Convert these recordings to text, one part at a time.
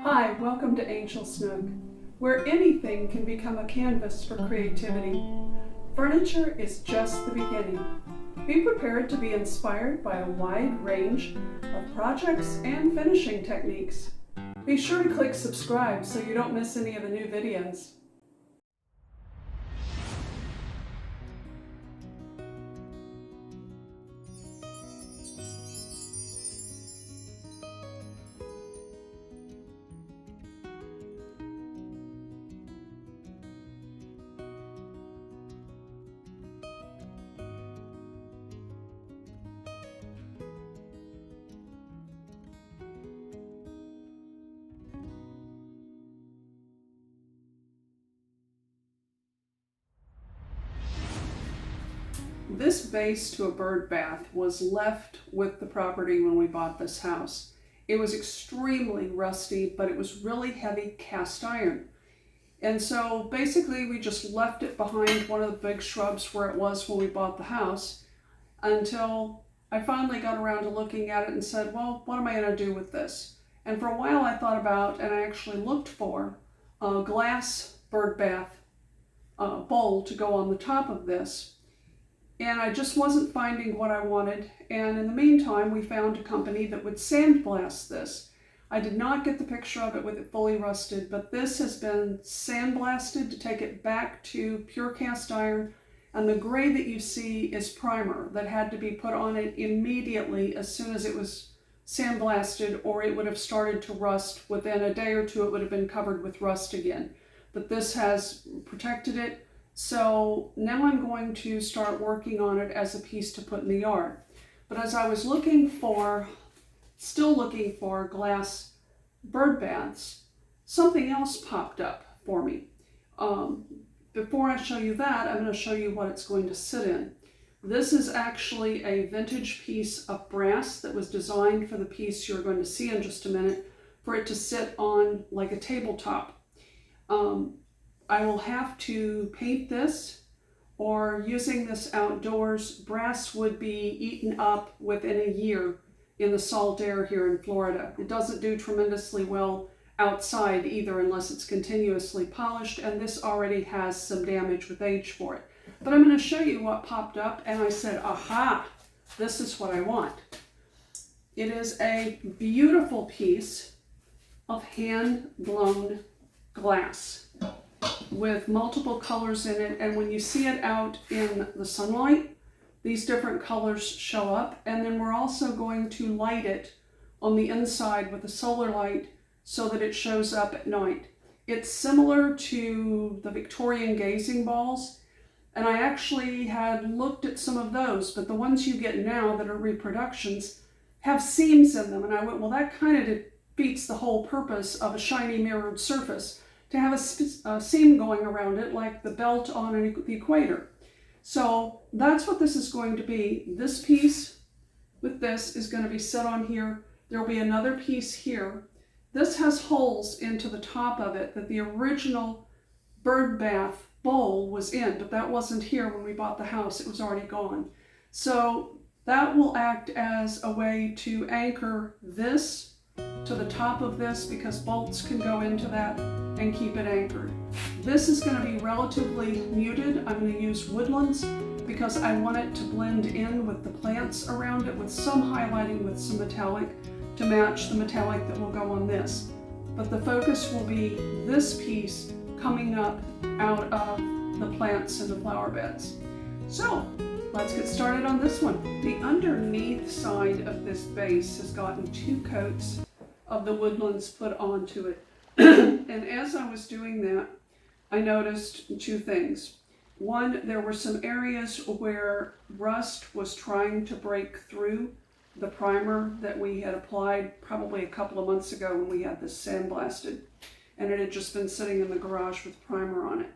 Hi, welcome to Angel's Nook, where anything can become a canvas for creativity. Furniture is just the beginning. Be prepared to be inspired by a wide range of projects and finishing techniques. Be sure to click subscribe so you don't miss any of the new videos. This base to a bird bath was left with the property when we bought this house. It was extremely rusty, but it was really heavy cast iron. And so basically we just left it behind one of the big shrubs where it was when we bought the house until I finally got around to looking at it and said, well, what am I going to do with this? And for a while I thought about, and I actually looked for a glass bird bath bowl to go on the top of this. And I just wasn't finding what I wanted. And in the meantime, we found a company that would sandblast this. I did not get the picture of it with it fully rusted, but this has been sandblasted to take it back to pure cast iron. And the gray that you see is primer that had to be put on it immediately as soon as it was sandblasted, or it would have started to rust. Within a day or two, it would have been covered with rust again. But this has protected it. So now I'm going to start working on it as a piece to put in the yard. But as I was still looking for glass bird baths, something else popped up for me. Before I show you that, I'm going to show you what it's going to sit in. This is actually a vintage piece of brass that was designed for the piece you're going to see in just a minute, for it to sit on like a tabletop. I will have to paint this, or using this outdoors, brass would be eaten up within a year in the salt air here in Florida. It doesn't do tremendously well outside either unless it's continuously polished, and this already has some damage with age for it. But I'm going to show you what popped up, and I said, aha, this is what I want. It is a beautiful piece of hand-blown glass with multiple colors in it, and when you see it out in the sunlight, these different colors show up. And then we're also going to light it on the inside with a solar light so that it shows up at night. It's similar to the Victorian gazing balls, and I actually had looked at some of those, but the ones you get now that are reproductions have seams in them, and I went, well, that kind of defeats the whole purpose of a shiny mirrored surface, to have a seam going around it like the belt on the equator. So that's what this is going to be. This piece with this is going to be set on here. There will be another piece here. This has holes into the top of it that the original bird bath bowl was in, but that wasn't here when we bought the house. It was already gone. So that will act as a way to anchor this to the top of this, because bolts can go into that and keep it anchored. This is going to be relatively muted. I'm going to use woodlands because I want it to blend in with the plants around it, with some highlighting with some metallic to match the metallic that will go on this. But the focus will be this piece coming up out of the plants and the flower beds. So let's get started on this one. The underneath side of this base has gotten 2 coats of the woodlands put onto it. And as I was doing that, I noticed 2 things. One, there were some areas where rust was trying to break through the primer that we had applied probably a couple of months ago when we had this sandblasted, and it had just been sitting in the garage with primer on it.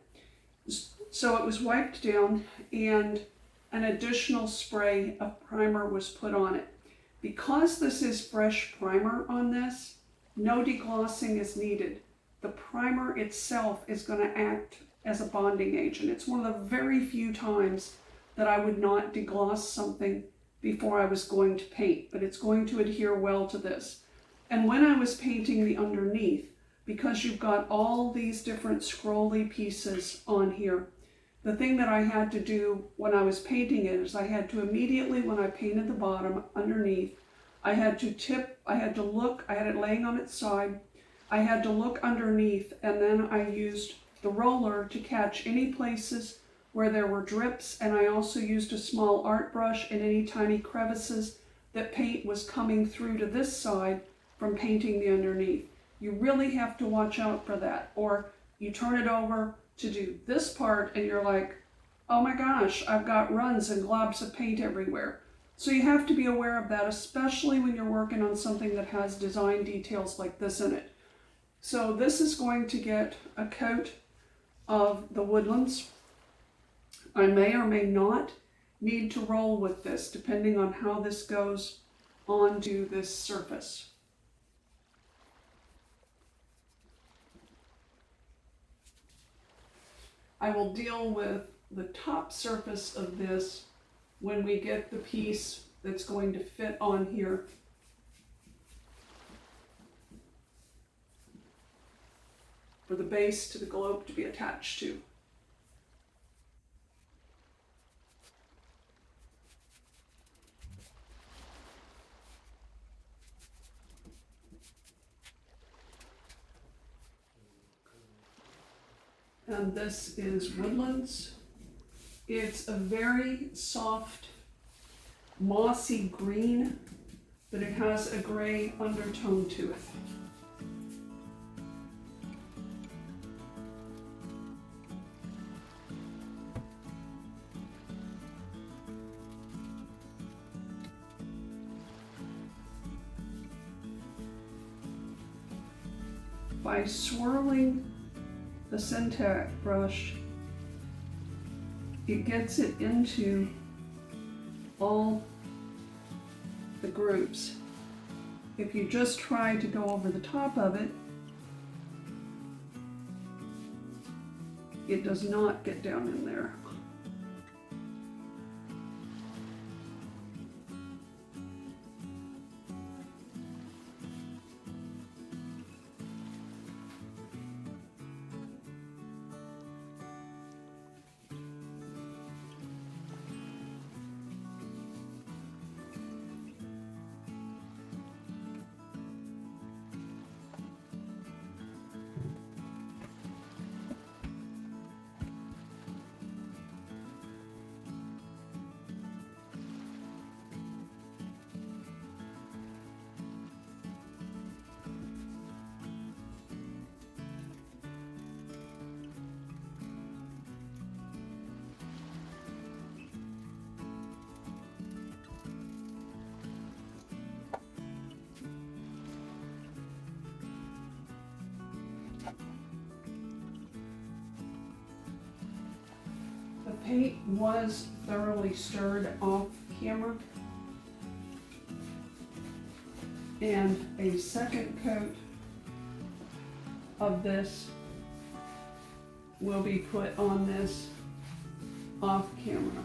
So it was wiped down, and an additional spray of primer was put on it. Because this is fresh primer on this, no deglossing is needed. The primer itself is going to act as a bonding agent. It's one of the very few times that I would not degloss something before I was going to paint, but it's going to adhere well to this. And when I was painting the underneath, because you've got all these different scrolly pieces on here. The thing that I had to do when I was painting it is I had to immediately, when I painted the bottom underneath, I had to look, I had it laying on its side, I had to look underneath, and then I used the roller to catch any places where there were drips, and I also used a small art brush in any tiny crevices that paint was coming through to this side from painting the underneath. You really have to watch out for that, or you turn it over to do this part and you're like, oh my gosh, I've got runs and globs of paint everywhere. So you have to be aware of that, especially when you're working on something that has design details like this in it. So this is going to get a coat of the woodlands. I may or may not need to roll with this, depending on how this goes onto this surface. I will deal with the top surface of this when we get the piece that's going to fit on here. For the base to the globe to be attached to. And this is woodlands. It's a very soft, mossy green, but it has a gray undertone to it. By swirling the Syntac brush, it gets it into all the grooves. If you just try to go over the top of it, it does not get down in there. The paint was thoroughly stirred off camera, and a second coat of this will be put on this off camera.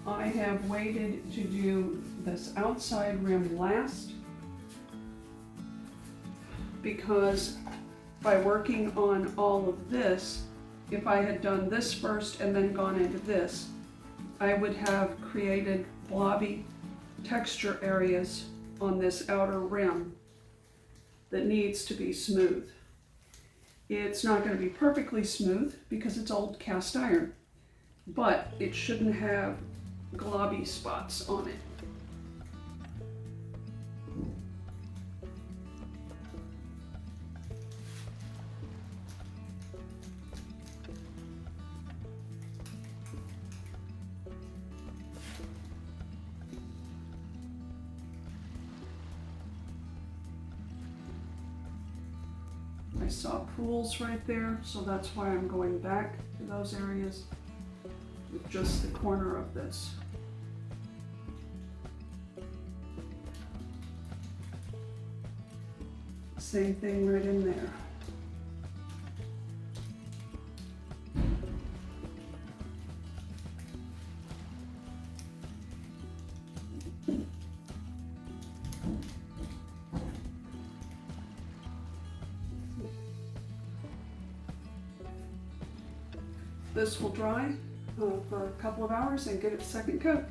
I have waited to do this outside rim last because by working on all of this, if I had done this first and then gone into this, I would have created blobby texture areas on this outer rim that needs to be smooth. It's not going to be perfectly smooth because it's old cast iron, but it shouldn't have globby spots on it. I saw pools right there, so that's why I'm going back to those areas with just the corner of this. Same thing right in there. This will dry for a couple of hours and get its second coat.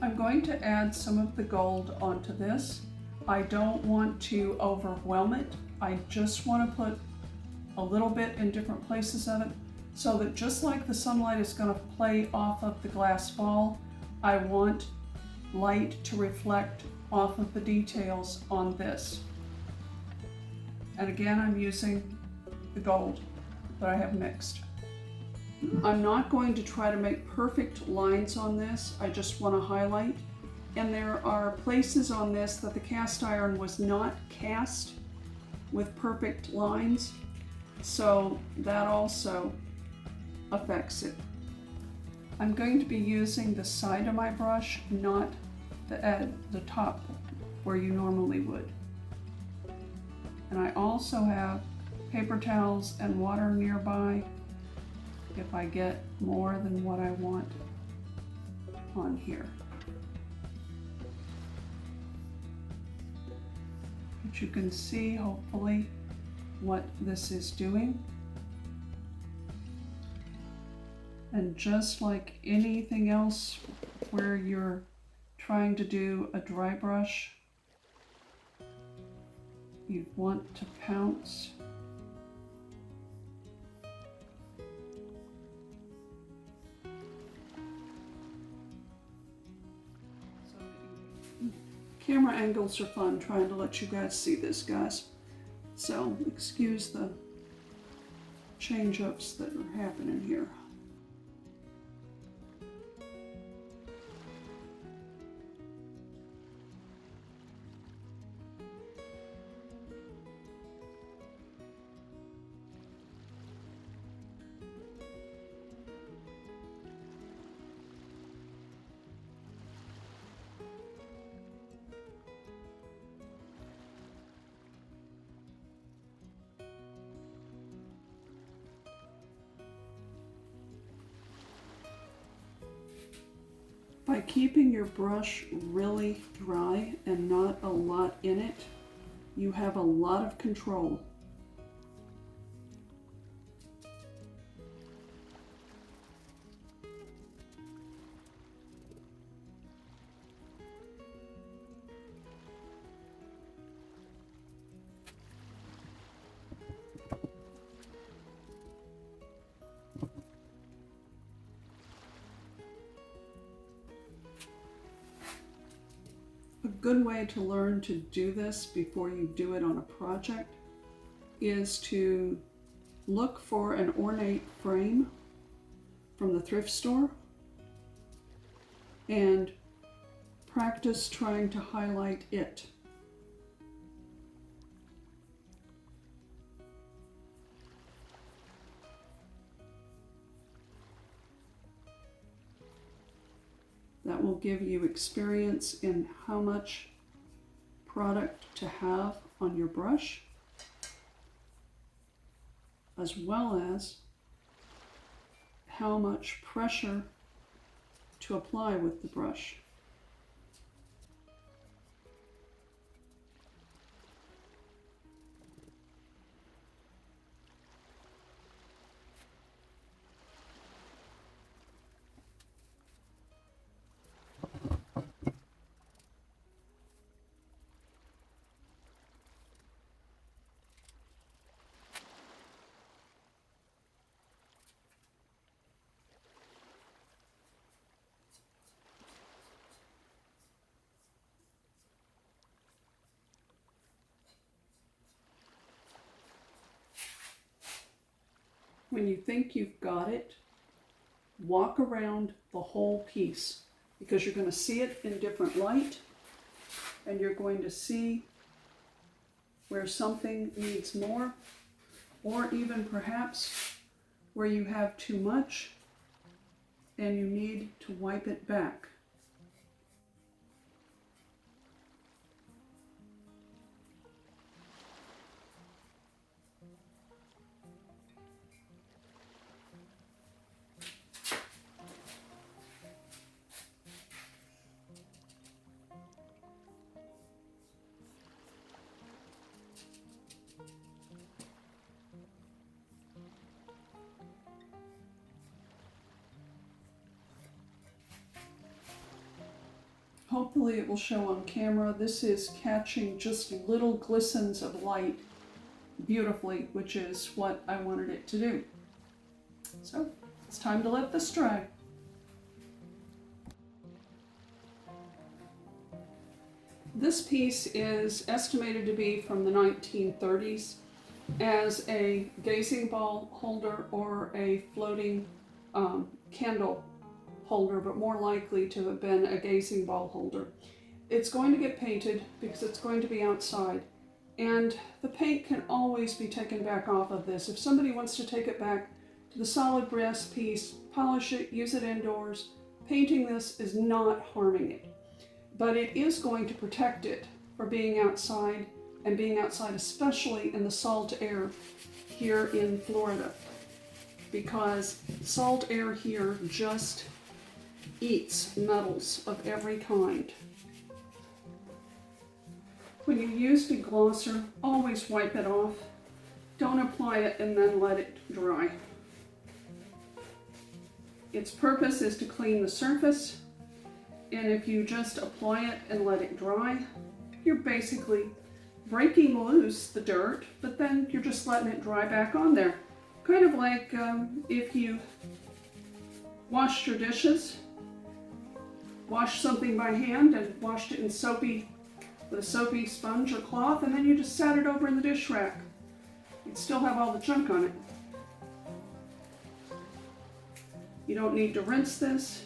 I'm going to add some of the gold onto this. I don't want to overwhelm it. I just want to put a little bit in different places of it so that just like the sunlight is going to play off of the glass ball, I want light to reflect off of the details on this. And again, I'm using the gold that I have mixed. I'm not going to try to make perfect lines on this. I just want to highlight. And there are places on this that the cast iron was not cast with perfect lines, so that also affects it. I'm going to be using the side of my brush, not the top where you normally would. And I also have paper towels and water nearby if I get more than what I want on here. But you can see, hopefully, what this is doing. And just like anything else where you're trying to do a dry brush, you want to pounce. Camera angles are fun, trying to let you guys see this, guys. So excuse the change-ups that are happening here. By keeping your brush really dry and not a lot in it, you have a lot of control. A good way to learn to do this before you do it on a project is to look for an ornate frame from the thrift store and practice trying to highlight it. That will give you experience in how much product to have on your brush, as well as how much pressure to apply with the brush. When you think you've got it, walk around the whole piece because you're going to see it in different light and you're going to see where something needs more, or even perhaps where you have too much and you need to wipe it back. hopefully it will show on camera. This is catching just little glistens of light beautifully, which is what I wanted it to do. So it's time to let this dry. This piece is estimated to be from the 1930s as a gazing ball holder or a floating candle holder, but more likely to have been a gazing ball holder. It's going to get painted because it's going to be outside, and the paint can always be taken back off of this. If somebody wants to take it back to the solid brass piece, polish it, use it indoors, painting this is not harming it. But it is going to protect it for being outside, and being outside especially in the salt air here in Florida, because salt air here just eats metals of every kind. When you use deglosser, always wipe it off. Don't apply it and then let it dry. Its purpose is to clean the surface, and if you just apply it and let it dry, you're basically breaking loose the dirt, but then you're just letting it dry back on there. Kind of like if you washed your dishes, washed something by hand and washed it in with a soapy sponge or cloth, and then you just sat it over in the dish rack. You'd still have all the junk on it. You don't need to rinse this,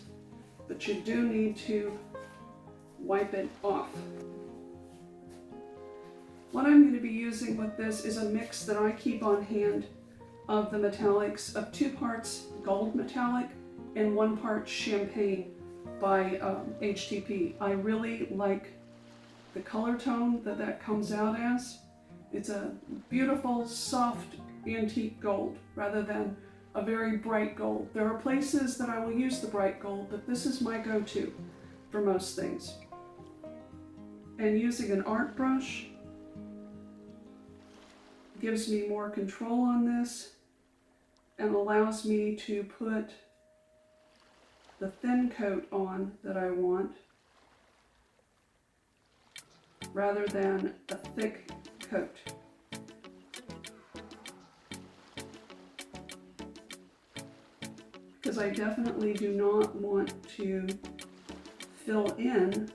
but you do need to wipe it off. What I'm going to be using with this is a mix that I keep on hand of the metallics of 2 parts gold metallic and 1 part champagne by HTP. I really like the color tone that comes out as. It's a beautiful, soft, antique gold rather than a very bright gold. There are places that I will use the bright gold, but this is my go-to for most things. And using an art brush gives me more control on this and allows me to put the thin coat on that I want rather than a thick coat. Because I definitely do not want to fill in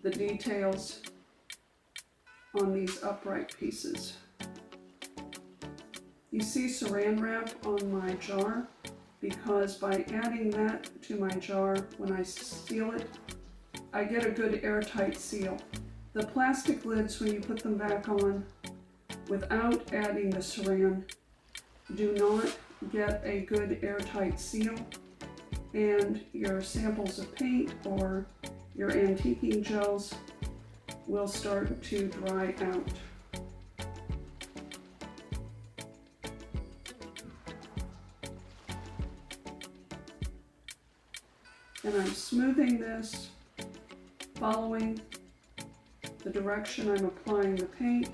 the details on these upright pieces. You see saran wrap on my jar because by adding that to my jar when I seal it, I get a good airtight seal. The plastic lids, when you put them back on without adding the saran, do not get a good airtight seal, and your samples of paint or your antiquing gels will start to dry out. And I'm smoothing this, following the direction I'm applying the paint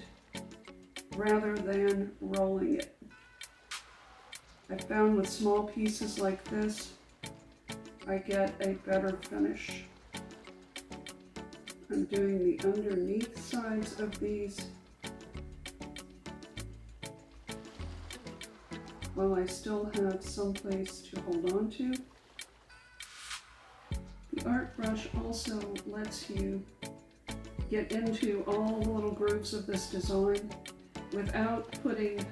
rather than rolling it. I found with small pieces like this, I get a better finish. I'm doing the underneath sides of these while I still have some place to hold on to. The art brush also lets you get into all the little grooves of this design without putting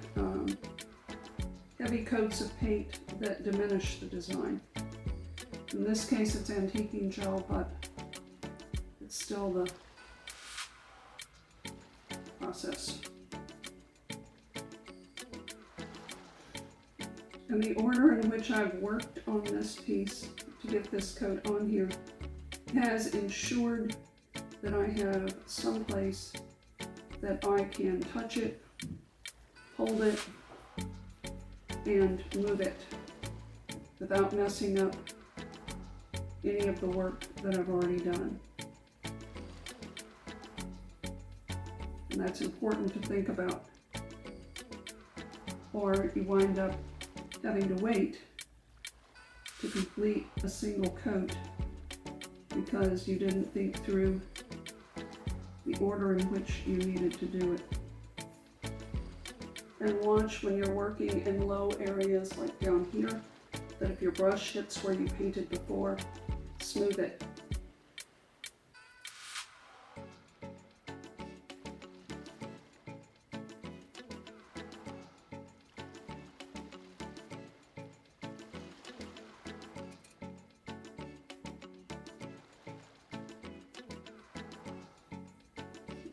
heavy coats of paint that diminish the design. In this case it's antiquing gel, but it's still the process. And the order in which I've worked on this piece to get this coat on here has ensured that I have some place that I can touch it, hold it, and move it without messing up any of the work that I've already done. And that's important to think about, or you wind up having to wait to complete a single coat because you didn't think through the order in which you needed to do it. And watch when you're working in low areas like down here, that if your brush hits where you painted before, smooth it.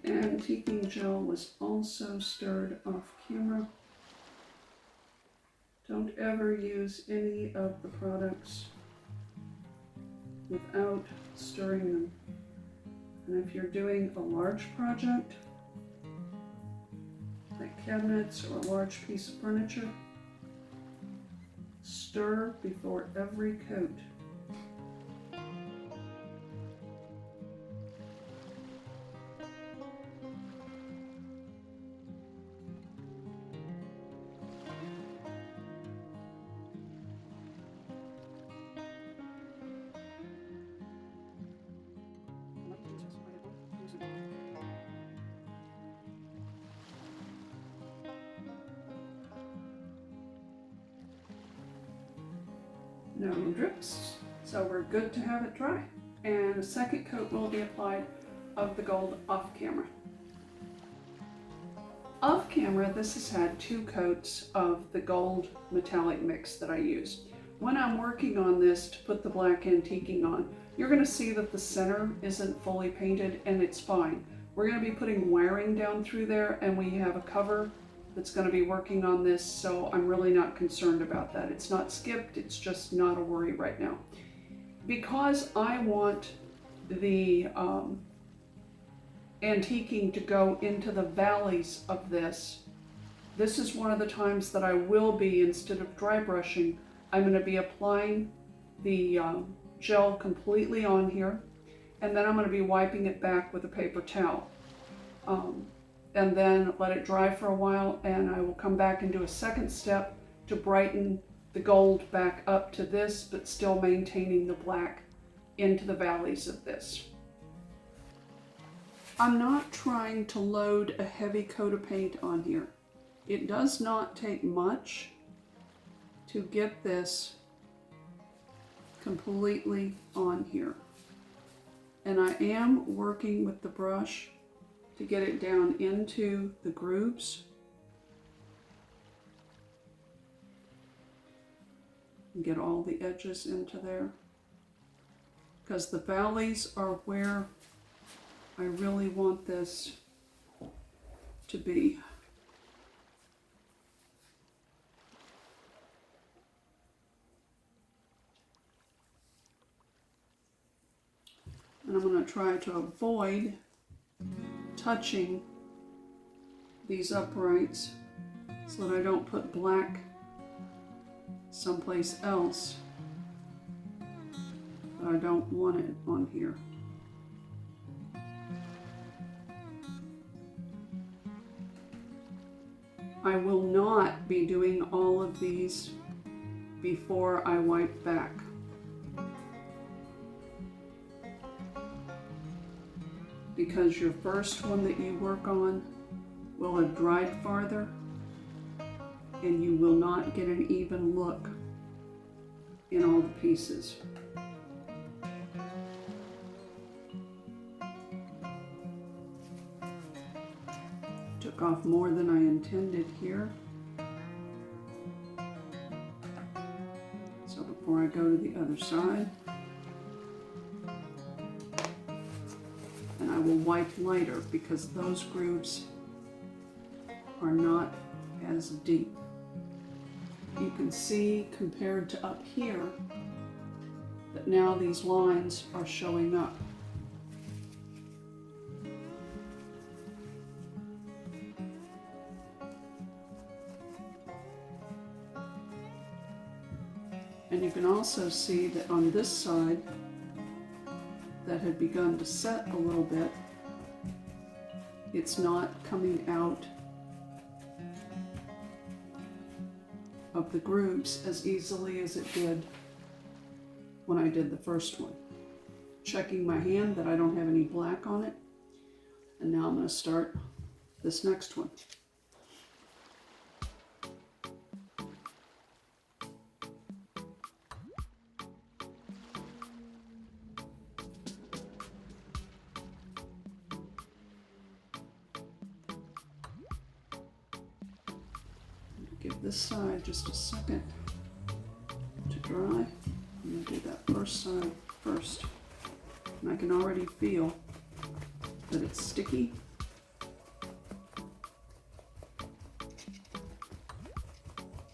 Antiquing gel was also stirred off camera. Don't ever use any of the products without stirring them. And if you're doing a large project, like cabinets or a large piece of furniture, stir before every coat. No drips, so we're good to have it dry. And a second coat will be applied of the gold off camera. Off camera, this has had 2 coats of the gold metallic mix that I used. When I'm working on this to put the black antiquing on, you're going to see that the center isn't fully painted, and it's fine. We're going to be putting wiring down through there, and we have a cover that's going to be working on this, so I'm really not concerned about that. It's not skipped, it's just not a worry right now. Because I want the antiquing to go into the valleys of this, this is one of the times that I will be, instead of dry brushing, I'm going to be applying the gel completely on here, and then I'm going to be wiping it back with a paper towel. And then let it dry for a while, and I will come back and do a second step to brighten the gold back up to this, but still maintaining the black into the valleys of this. I'm not trying to load a heavy coat of paint on here. It does not take much to get this completely on here. And I am working with the brush to get it down into the grooves. And get all the edges into there. Because the valleys are where I really want this to be. And I'm going to try to avoid touching these uprights so that I don't put black someplace else, but I don't want it on here. I will not be doing all of these before I wipe back. Because your first one that you work on will have dried farther, and you will not get an even look in all the pieces. Took off more than I intended here. So before I go to the other side, and I will wipe lighter because those grooves are not as deep. You can see compared to up here that now these lines are showing up. And you can also see that on this side that had begun to set a little bit, it's not coming out of the grooves as easily as it did when I did the first one. checking my hand that I don't have any black on it. And now I'm going to start this next one. Give this side just a second to dry. I'm going to do that first side first. And I can already feel that it's sticky.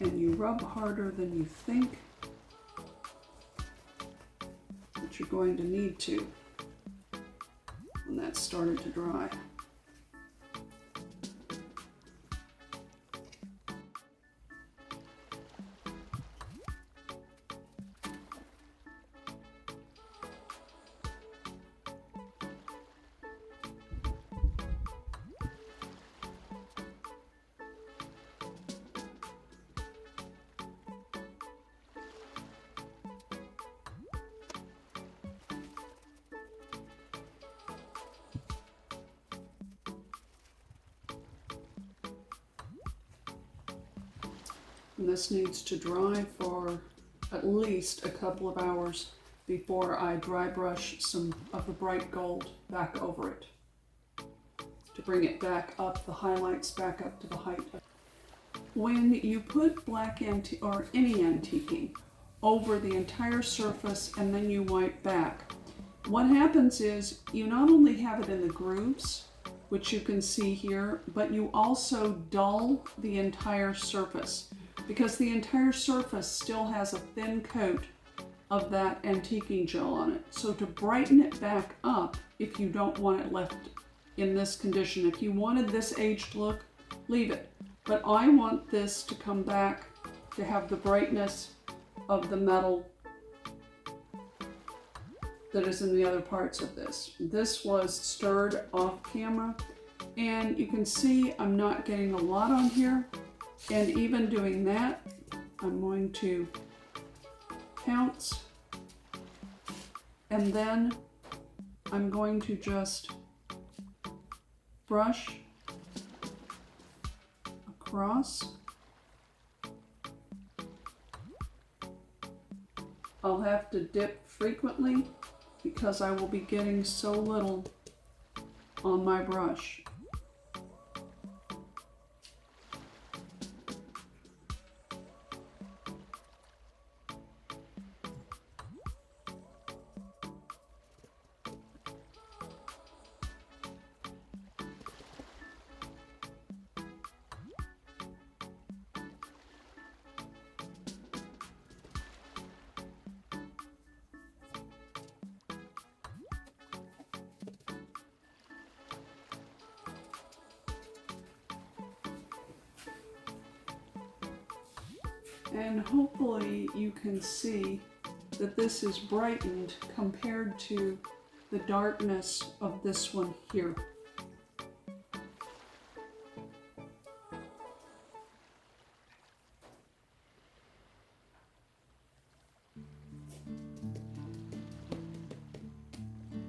And you rub harder than you think that you're going to need to when that's started to dry. And this needs to dry for at least a couple of hours before I dry brush some of the bright gold back over it to bring it back up, the highlights back up to the height. When you put black or any antiquing over the entire surface and then you wipe back, what happens is you not only have it in the grooves, which you can see here, but you also dull the entire surface, because the entire surface still has a thin coat of that antiquing gel on it. So to brighten it back up, if you don't want it left in this condition, if you wanted this aged look, leave it. But I want this to come back to have the brightness of the metal that is in the other parts of this. This was stirred off camera, and you can see I'm not getting a lot on here. And even doing that, I'm going to pounce, and then I'm going to just brush across. I'll have to dip frequently because I will be getting so little on my brush. And hopefully you can see that this is brightened compared to the darkness of this one here.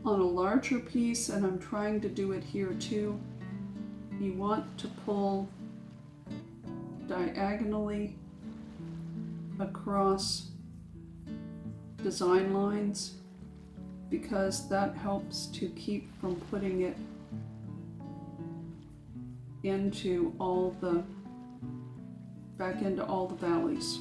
On a larger piece, and I'm trying to do it here too, you want to pull diagonally across design lines, because that helps to keep from putting it into back into all the valleys.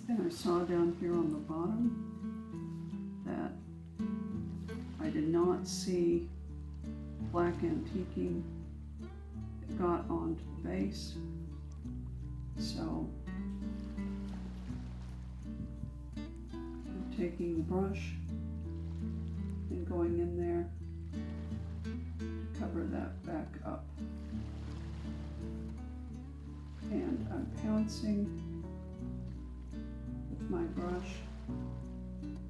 And I saw down here on the bottom that I did not see black antiquing that got onto the base. So taking the brush and going in there to cover that back up. And I'm pouncing with my brush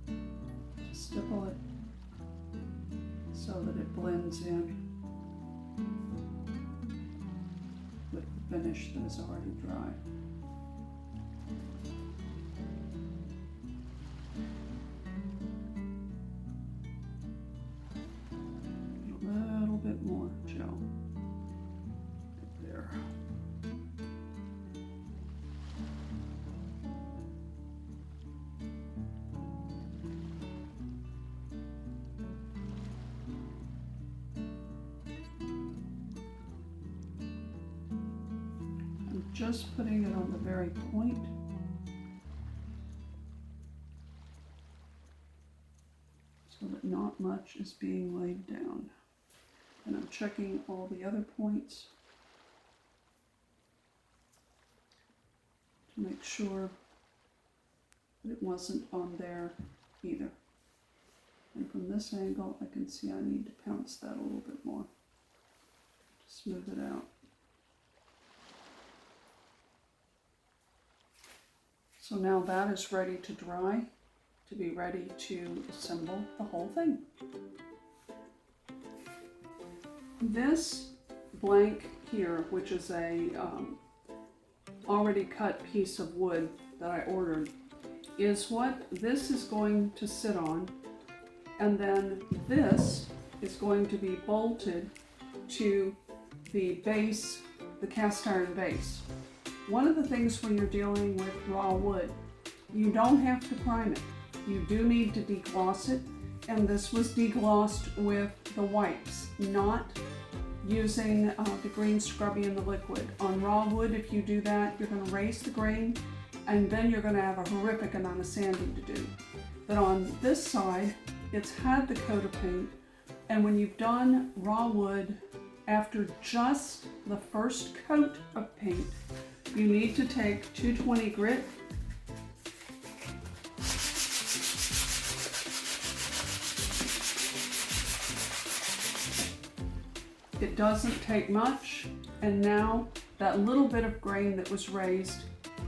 to stipple it so that it blends in with the finish that is already dry. A little bit more gel. Right there. I'm just putting it on the very point. So that not much is being laid down. And I'm checking all the other points to make sure that it wasn't on there either. And from this angle, I can see I need to pounce that a little bit more to smooth it out. So now that is ready to dry, to be ready to assemble the whole thing. This blank here, which is a already cut piece of wood that I ordered, is what this is going to sit on, and then this is going to be bolted to the base, the cast iron base. One of the things when you're dealing with raw wood, you don't have to prime it. You do need to degloss it, and this was deglossed with the wipes, not using the green scrubby in the liquid. On raw wood, if you do that, you're going to raise the grain, and then you're going to have a horrific amount of sanding to do. But on this side, it's had the coat of paint, and when you've done raw wood, after just the first coat of paint, you need to take 220 grit It doesn't take much, and now that little bit of grain that was raised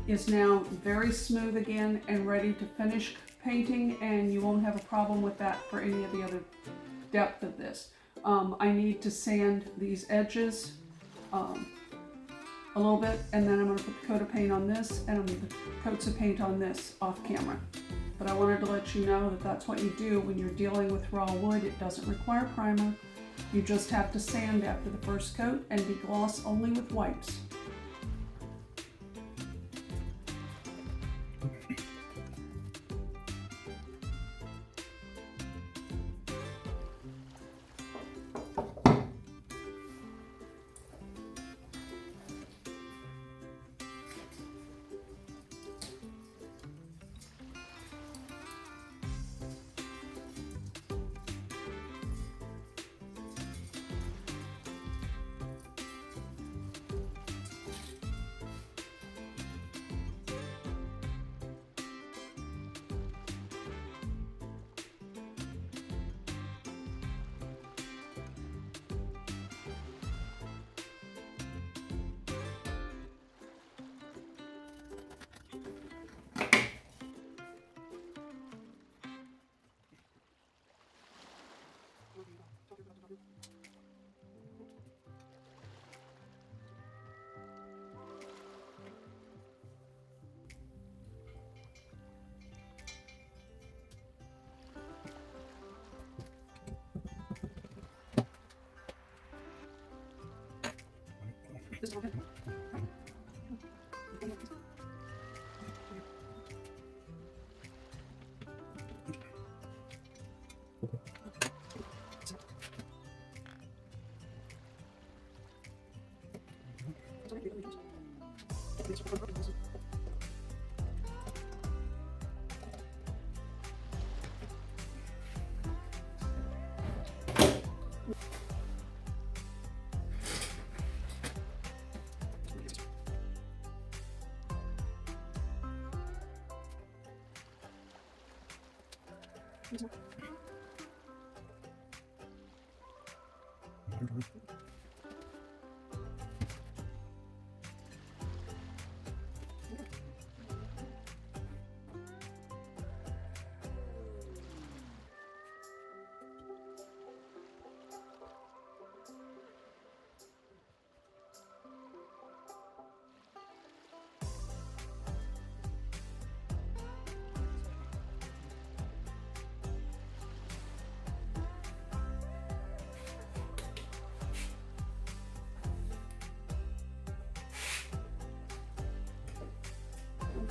is now very smooth again and ready to finish painting, and you won't have a problem with that for any of the other depth of this. I need to sand these edges a little bit, and then I'm going to put the coat of paint on this, and I'm going to put coats of paint on this off camera. But I wanted to let you know that that's what you do when you're dealing with raw wood. It doesn't require primer. You just have to sand after the first coat and degloss only with wipes.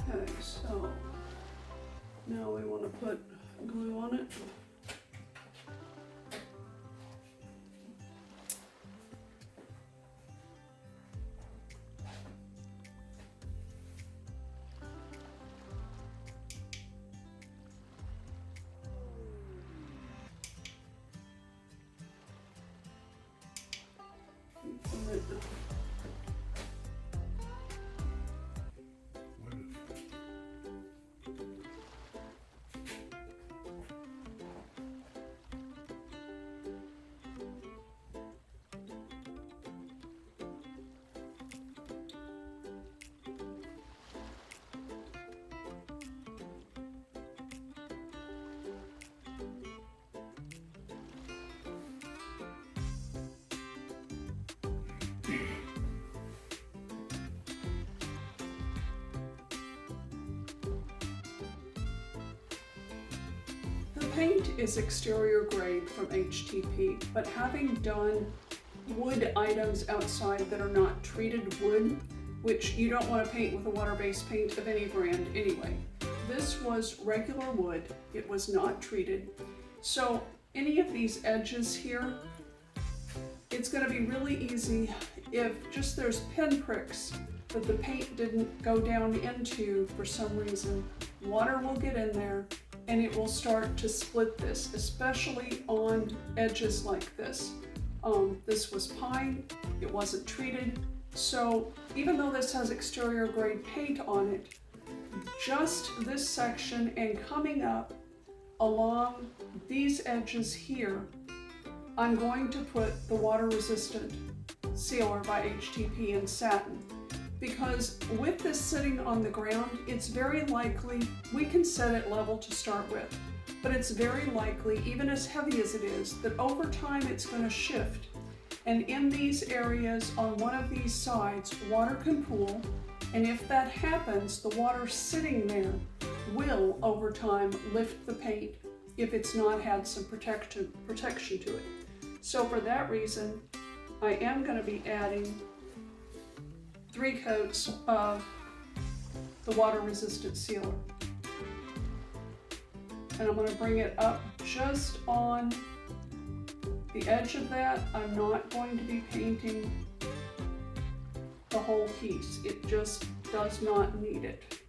Okay, so now we want to put glue on it. Put it. The paint is exterior grade from HTP, but having done wood items outside that are not treated wood, which you don't want to paint with a water-based paint of any brand anyway. This was regular wood, it was not treated. So any of these edges here, it's going to be really easy if just there's pinpricks that the paint didn't go down into for some reason. Water will get in there and it will start to split this, especially on edges like this. This was pine, it wasn't treated, so even though this has exterior grade paint on it, just this section and coming up along these edges here, I'm going to put the water resistant sealer by HTP in satin. Because with this sitting on the ground, it's very likely, we can set it level to start with, but it's very likely, even as heavy as it is, that over time it's going to shift. And in these areas on one of these sides, water can pool, and if that happens, the water sitting there will, over time, lift the paint if it's not had some protection to it. So for that reason, I am going to be adding 3 coats of the water-resistant sealer. And I'm going to bring it up just on the edge of that. I'm not going to be painting the whole piece. It just does not need it.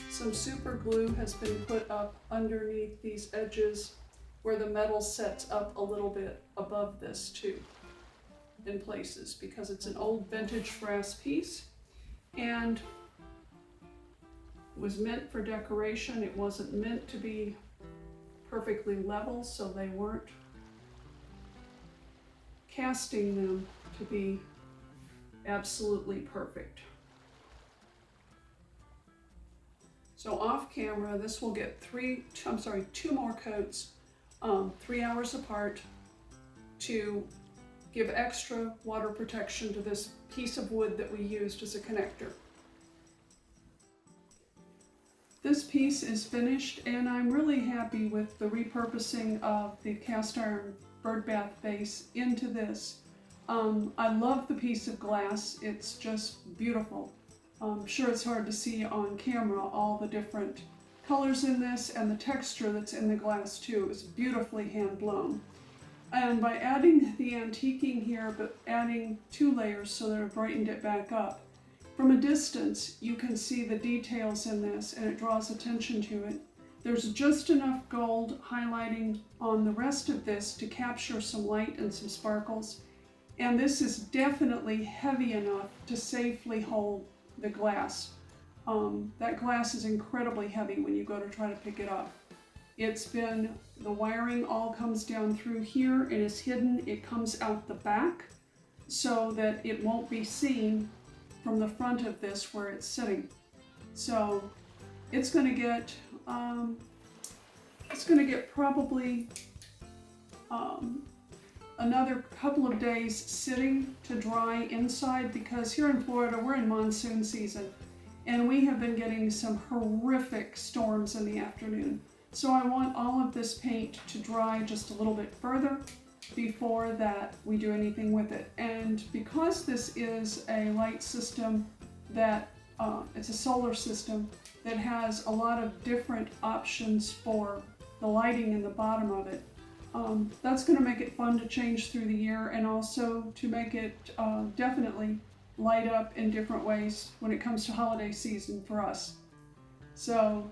Some super glue has been put up underneath these edges where the metal sets up a little bit above this too, in places, because it's an old vintage brass piece and was meant for decoration. It wasn't meant to be perfectly level, so they weren't casting them to be absolutely perfect. So off camera, this will get 2 more coats, 3 hours apart, to give extra water protection to this piece of wood that we used as a connector. This piece is finished and I'm really happy with the repurposing of the cast iron bird bath base into this. I love the piece of glass, it's just beautiful. I'm sure it's hard to see on camera all the different colors in this and the texture that's in the glass too. It's beautifully hand blown. And by adding the antiquing here, but adding 2 layers so that it brightened it back up, from a distance you can see the details in this and it draws attention to it. There's just enough gold highlighting on the rest of this to capture some light and some sparkles. And this is definitely heavy enough to safely hold the glass. That glass is incredibly heavy when you go to try to pick it up. The wiring all comes down through here and is hidden. It comes out the back so that it won't be seen from the front of this where it's sitting. So it's going to get probably another couple of days sitting to dry inside, because here in Florida we're in monsoon season and we have been getting some horrific storms in the afternoon. So I want all of this paint to dry just a little bit further before that we do anything with it. And because this is a light system that it's a solar system that has a lot of different options for the lighting in the bottom of it, that's going to make it fun to change through the year, and also to make it definitely light up in different ways when it comes to holiday season for us. So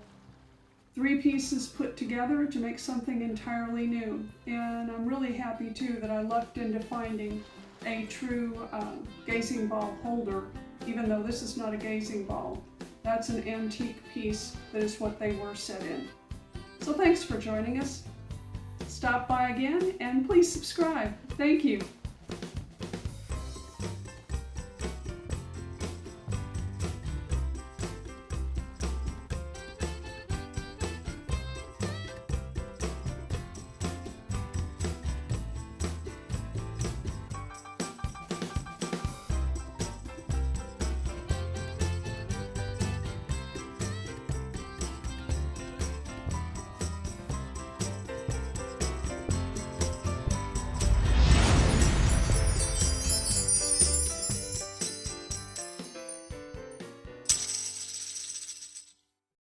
3 pieces put together to make something entirely new, and I'm really happy too that I lucked into finding a true gazing ball holder, even though this is not a gazing ball. That's an antique piece that is what they were set in. So thanks for joining us. Stop by again and please subscribe. Thank you.